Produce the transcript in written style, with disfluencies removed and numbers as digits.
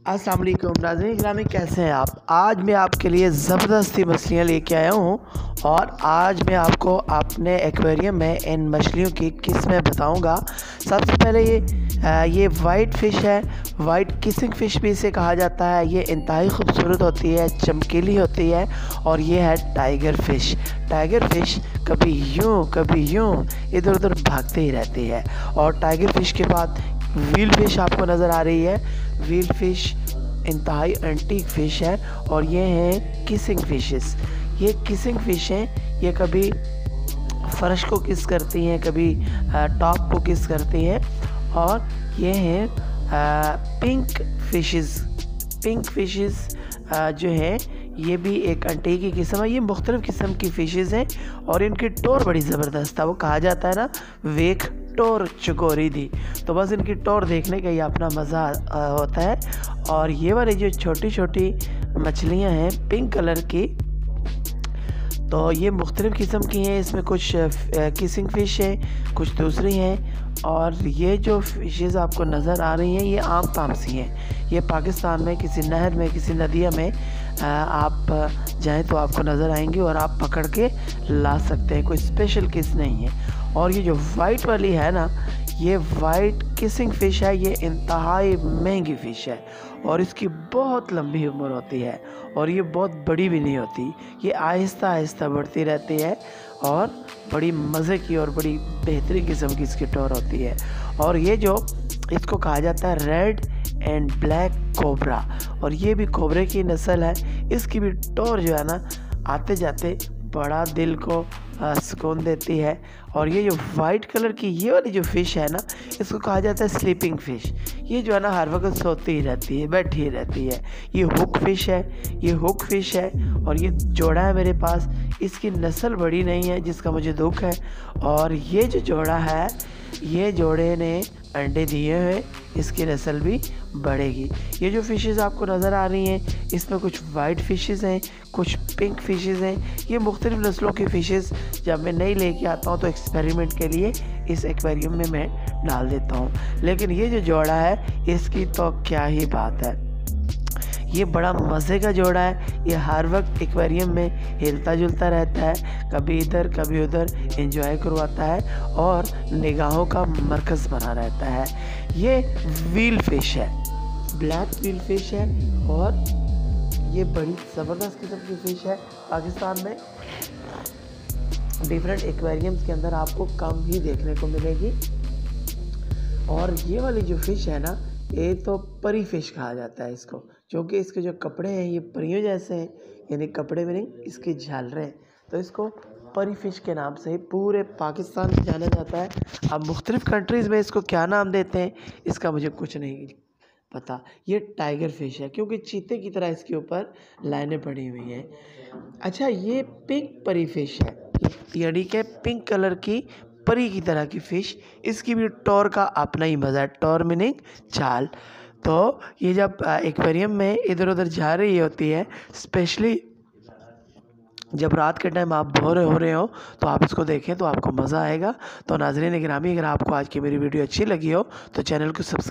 अस्सलाम वालेकुम नाज़रीन गिरामी, कैसे हैं आप। आज मैं आपके लिए ज़बरदस्ती मछलियाँ लेके आया हूँ और आज मैं आपको अपने एक्वेरियम में इन मछलियों की किस्में बताऊँगा। सबसे पहले ये वाइट फ़िश है। वाइट किसिंग फ़िश भी इसे कहा जाता है। ये इंतहाई खूबसूरत होती है, चमकीली होती है। और ये है टाइगर फ़िश। टाइगर फ़िश कभी यूँ इधर उधर भागते ही रहती है। और टाइगर फ़िश के बाद व्हील फ़िश आपको नज़र आ रही है। व्हील फ़िश इंतहाई एंटीक फ़िश है। और ये हैं किसिंग फ़िशेस। ये किसिंग फ़िश हैं। ये कभी फ़र्श को किस करती हैं, कभी टॉप को किस करती हैं। और ये हैं पिंक फ़िशेस। पिंक फ़िशेस जो है ये भी एक एंटीक की किस्म है। ये मुख्तलिफ़ किस्म की फ़िशेस हैं और इनकी टोर बड़ी ज़बरदस्त है। वो कहा जाता है ना, वेख टोर चकोरी दी। तो बस इनकी टोर देखने का ही अपना मज़ा होता है। और ये वाली जो छोटी छोटी मछलियाँ हैं पिंक कलर की, तो ये मुख्तलिफ़ किस्म की हैं। इसमें कुछ किसिंग फ़िश है, कुछ दूसरी हैं। और ये जो फ़िशेज़ आपको नज़र आ रही हैं ये आम तामसी हैं। ये पाकिस्तान में किसी नहर में, किसी नदिया में आप जाएँ तो आपको नज़र आएंगी और आप पकड़ के ला सकते हैं। कोई स्पेशल किस नहीं है। और ये जो वाइट वाली है ना, ये वाइट किसिंग फ़िश है। ये इंतहाई महंगी फ़िश है और इसकी बहुत लंबी उम्र होती है और ये बहुत बड़ी भी नहीं होती। ये आहिस्ता आहिस्ता बढ़ती रहती है और बड़ी मज़े की और बड़ी बेहतरीन किस्म की इसकी टोर होती है। और ये जो इसको कहा जाता है रेड एंड ब्लैक कोबरा, और ये भी कोबरे की नस्ल है। इसकी भी टोर जो है ना, आते जाते बड़ा दिल को सुकून देती है। और ये जो वाइट कलर की ये वाली जो फ़िश है ना, इसको कहा जाता है स्लीपिंग फ़िश। ये जो है ना हर वक्त सोती ही रहती है, बैठी ही रहती है। ये हुक फ़िश है। ये हुक फ़िश है और ये जोड़ा है मेरे पास। इसकी नस्ल बड़ी नहीं है, जिसका मुझे दुख है। और ये जो जोड़ा है, ये जोड़े ने अंडे दिए हैं, इसकी नस्ल भी बढ़ेगी। ये जो फ़िशेस आपको नज़र आ रही हैं, इसमें कुछ वाइट फ़िशेस हैं, कुछ पिंक फ़िशेस हैं। ये मुख्तलिफ़ नस्लों की फ़िशेस जब मैं नई लेके आता हूँ तो एक्सपेरिमेंट के लिए इस एक्वेरियम में मैं डाल देता हूँ। लेकिन ये जो जोड़ा है इसकी तो क्या ही बात है। ये बड़ा मज़े का जोड़ा है। ये हर वक्त एक्वेरियम में हिलता जुलता रहता है, कभी इधर कभी उधर एंजॉय करवाता है और निगाहों का मरकज़ बना रहता है। ये व्हील फ़िश है, ब्लैक व्हील फ़िश है। और ये बड़ी ज़बरदस्त किस्म की फ़िश है। पाकिस्तान में डिफरेंट एक्वेरियम्स के अंदर आपको कम ही देखने को मिलेगी। और ये वाली जो फ़िश है ना, ये तो परी फ़िश कहा जाता है इसको, क्योंकि इसके जो कपड़े हैं ये परियों जैसे हैं। यानी कपड़े में नहीं, इसकी झालरें हैं। तो इसको परी फ़िश के नाम से ही पूरे पाकिस्तान में जाना जाता है। अब मुख्तलिफ़ कंट्रीज़ में इसको क्या नाम देते हैं, इसका मुझे कुछ नहीं पता। ये टाइगर फ़िश है क्योंकि चीते की तरह इसके ऊपर लाइनें पड़ी हुई हैं। अच्छा, ये पिंक परी फ़िश है, यानी कि पिंक कलर की परी की तरह की फ़िश। इसकी भी टोर का अपना ही मज़ा है। टोर मीनिंग चाल। तो ये जब एक्वेरियम में इधर उधर जा रही होती है, स्पेशली जब रात के टाइम आप बोर हो रहे हो, तो आप इसको देखें तो आपको मज़ा आएगा। तो नाज़रीन गिरामी, अगर आपको आज की मेरी वीडियो अच्छी लगी हो तो चैनल को सब्सक्राइब